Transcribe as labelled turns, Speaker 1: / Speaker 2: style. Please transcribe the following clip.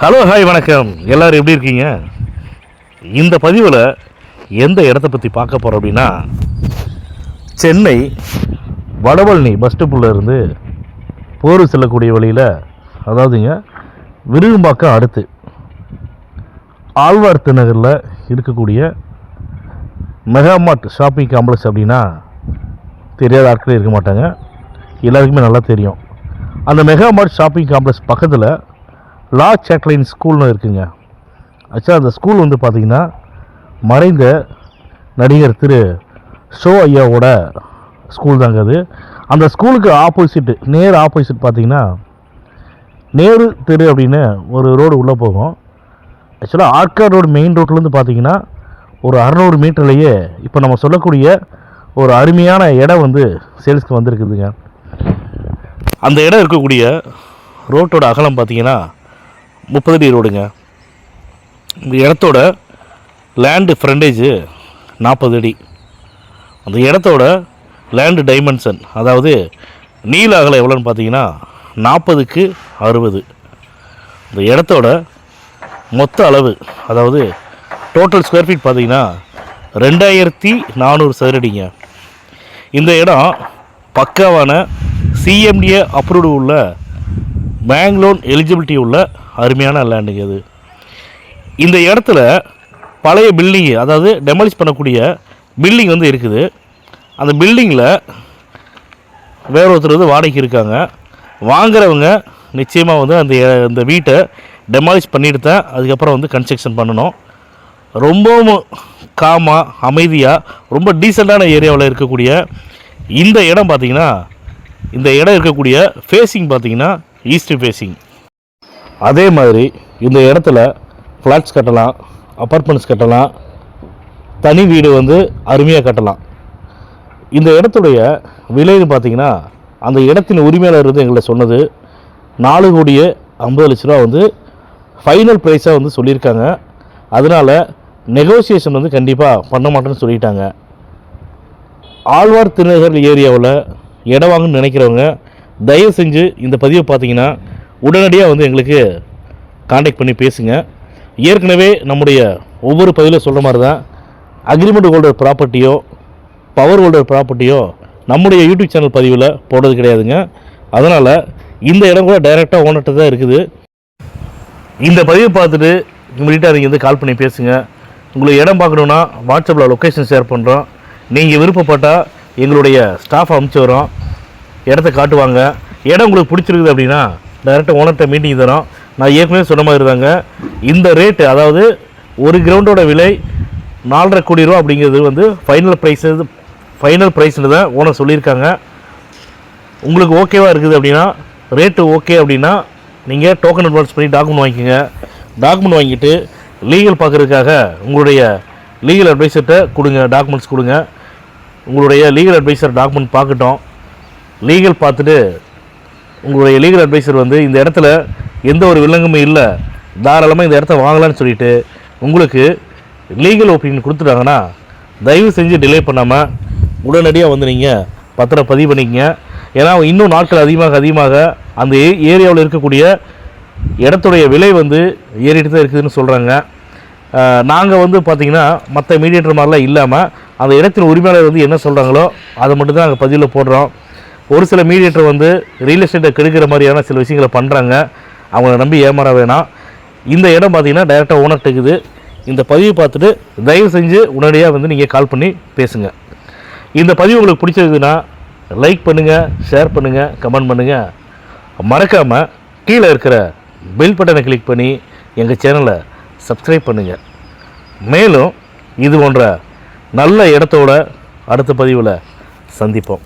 Speaker 1: Hello hi வணக்கம். எல்லோரும் எப்படி இருக்கீங்க? இந்த பதிவில் எந்த இடத்த பற்றி பார்க்க போகிறோம் அப்படின்னா, சென்னை வடபழனி பஸ் ஸ்டாப்பில் இருந்து போரூர் செல்லக்கூடிய வழியில், அதாவதுங்க விருகம்பாக்கம் அடுத்து ஆழ்வார்த்து நகரில் இருக்கக்கூடிய மெகாமார்ட் ஷாப்பிங் காம்ப்ளெக்ஸ் அப்படின்னா தெரியாத ஆட்களே இருக்க மாட்டாங்க. எல்லாருக்குமே நல்லா தெரியும். அந்த மெகாமார்ட் ஷாப்பிங் காம்ப்ளெக்ஸ் பக்கத்தில் லா சேட்லைன் ஸ்கூல்னு இருக்குங்க. ஆக்சுவலாக அந்த ஸ்கூல் வந்து பார்த்திங்கன்னா மறைந்த நடிகர் திரு ஷோ ஐயாவோட ஸ்கூல் தாங்க அது. அந்த ஸ்கூலுக்கு ஆப்போசிட்டு நேர் ஆப்போசிட் பார்த்திங்கன்னா நேரு தெரு அப்படின்னு ஒரு ரோடு உள்ளே போகும். ஆக்சுவலாக ஆர்காட் ரோடு மெயின் ரோட்லேருந்து பார்த்திங்கன்னா ஒரு 600 மீட்டர்லேயே இப்போ நம்ம சொல்லக்கூடிய ஒரு அருமையான இடம் வந்து சேல்ஸ்க்கு வந்திருக்குதுங்க. அந்த இடம் இருக்கக்கூடிய ரோட்டோட அகலம் பார்த்திங்கன்னா 30 அடி ரோடுங்க. இந்த இடத்தோட லேண்டு ஃப்ரண்டேஜு 40 அடி. அந்த இடத்தோட லேண்டு டைமென்ஷன், அதாவது நீள அகலம் எவ்வளோன்னு பார்த்தீங்கன்னா 40க்கு 60. இந்த இடத்தோட மொத்த அளவு, அதாவது டோட்டல் ஸ்கொயர் ஃபீட் பார்த்தீங்கன்னா 2400 சதுரடிங்க. இந்த இடம் பக்காவான சிஎம்டிஏ அப்ரூவ்டு உள்ள பேங்க் லோன் எலிஜிபிலிட்டி உள்ள அருமையான லேண்டுங்க அது. இந்த இடத்துல பழைய பில்டிங்கு, அதாவது டெமாலிஷ் பண்ணக்கூடிய பில்டிங் வந்து இருக்குது. அந்த பில்டிங்கில் வேற ஒருத்தர் வந்து வாடகைக்கு இருக்காங்க. வாங்குறவங்க நிச்சயமாக வந்து அந்த வீட்டை டெமாலிஷ் பண்ணிட்டு தான் அதுக்கப்புறம் வந்து கன்ஸ்ட்ரக்ஷன் பண்ணணும். ரொம்பவும் காமாக அமைதியாக ரொம்ப டீசெண்டான ஏரியாவில் இருக்கக்கூடிய இந்த இடம் பார்த்திங்கன்னா, இந்த இடம் இருக்கக்கூடிய ஃபேஸிங் பார்த்திங்கன்னா ஈஸ்ட் ஃபேஸிங். அதே மாதிரி இந்த இடத்துல ஃப்ளாட்ஸ் கட்டலாம், அப்பார்ட்மெண்ட்ஸ் கட்டலாம், தனி வீடு வந்து அருமையாக கட்டலாம். இந்த இடத்துடைய விலைன்னு பார்த்திங்கன்னா, அந்த இடத்தின் உரிமையாளர் வந்து எங்களை சொன்னது 4,50,00,000 வந்து ஃபைனல் ப்ரைஸாக வந்து சொல்லியிருக்காங்க. அதனால் நெகோசியேஷன் வந்து கண்டிப்பாக பண்ண மாட்டேன்னு சொல்லிட்டாங்க. ஆழ்வார் திருநகர் ஏரியாவில் இடம் வாங்கணும்னு நினைக்கிறவங்க தயவு செஞ்சு இந்த பதிவை பார்த்தீங்கன்னா உடனடியாக வந்து எங்களுக்கு காண்டாக்ட் பண்ணி பேசுங்க. ஏற்கனவே நம்முடைய ஒவ்வொரு பதிவில் சொல்கிற மாதிரி தான் அக்ரிமெண்ட் ஹோல்டர் ப்ராப்பர்ட்டியோ பவர் ஹோல்டர் ப்ராப்பர்ட்டியோ நம்முடைய யூடியூப் சேனல் பதிவில் போடுறது கிடையாதுங்க. அதனால் இந்த இடம் கூட டைரெக்டாக ஓனர்கிட்ட தான் இருக்குது. இந்த பதிவை பார்த்துட்டு இமீடியட்டாக நீங்கள் வந்து கால் பண்ணி பேசுங்க. உங்களுக்கு இடம் பார்க்கணுன்னா வாட்ஸ்அப்பில் லொக்கேஷன் ஷேர் பண்ணுறோம். நீங்கள் விருப்பப்பட்டால் எங்களுடைய ஸ்டாஃப் அனுப்பிச்சி வரோம், இடத்த காட்டுவாங்க. இடம் உங்களுக்கு பிடிச்சிருக்குது அப்படின்னா டைரெக்டாக ஓனர்கிட்ட மீட்டிங் தரோம். நான் ஏற்கனவே சொன்ன மாதிரி தாங்க, இந்த ரேட்டு, அதாவது ஒரு கிரவுண்டோட விலை 4.5 கோடி ரூபா அப்படிங்கிறது வந்து ஃபைனல் ப்ரைஸில் தான் ஓனர் சொல்லியிருக்காங்க. உங்களுக்கு ஓகேவாக இருக்குது அப்படின்னா, ரேட்டு ஓகே அப்படின்னா நீங்கள் டோக்கன் அட்வான்ஸ் பண்ணி டாக்குமெண்ட் வாங்கிக்கோங்க. டாக்குமெண்ட் வாங்கிட்டு லீகல் பார்க்குறதுக்காக உங்களுடைய லீகல் அட்வைசர்கிட்ட கொடுங்க, டாக்குமெண்ட்ஸ் கொடுங்க. உங்களுடைய லீகல் அட்வைசர் டாக்குமெண்ட் பார்க்கட்டும். லீகல் பார்த்துட்டு உங்களுடைய லீகல் அட்வைசர் வந்து இந்த இடத்துல எந்த ஒரு வில்லங்கமும் இல்லை, தாராளமாக இந்த இடத்த வாங்கலான்னு சொல்லிவிட்டு உங்களுக்கு லீகல் ஒப்பீனியன் கொடுத்துட்டாங்கன்னா தயவு செஞ்சு டிலே பண்ணாமல் உடனடியாக வந்து நீங்கள் பத்திரம் பதிவு பண்ணிக்கங்க. ஏன்னா இன்னும் நாட்கள் அதிகமாக அந்த ஏரியாவில் இருக்கக்கூடிய இடத்துடைய விலை வந்து ஏறிட்டு தான் இருக்குதுன்னு சொல்கிறாங்க. நாங்கள் வந்து பார்த்திங்கன்னா மற்ற மீடியேட்டர் மாதிரிலாம் இல்லாமல் அந்த இடத்தின் உரிமையாளர் வந்து என்ன சொல்கிறாங்களோ அதை மட்டும் தான் நாங்கள் பதிவில் போடுறோம். ஒரு சில மீடியேட்டர் வந்து ரியல் எஸ்டேட்டை கெடுக்கிற மாதிரியான சில விஷயங்களை பண்ணுறாங்க. அவங்கள நம்பி ஏமாற வேணாம். இந்த இடம் பார்த்திங்கன்னா டைரெக்டாக ஓனர்கிட்ட இருக்குது. இந்த பதிவை பார்த்துட்டு தயவு செஞ்சு உடனடியாக வந்து நீங்கள் கால் பண்ணி பேசுங்க. இந்த பதிவு உங்களுக்கு பிடிச்சிருக்குதுன்னா லைக் பண்ணுங்கள், ஷேர் பண்ணுங்கள், கமெண்ட் பண்ணுங்கள். மறக்காமல் கீழே இருக்கிற பெல் பட்டனை கிளிக் பண்ணி எங்கள் சேனலை சப்ஸ்கிரைப் பண்ணுங்கள். மேலும் இது போன்ற நல்ல இடத்தோட அடுத்த பதிவில் சந்திப்போம்.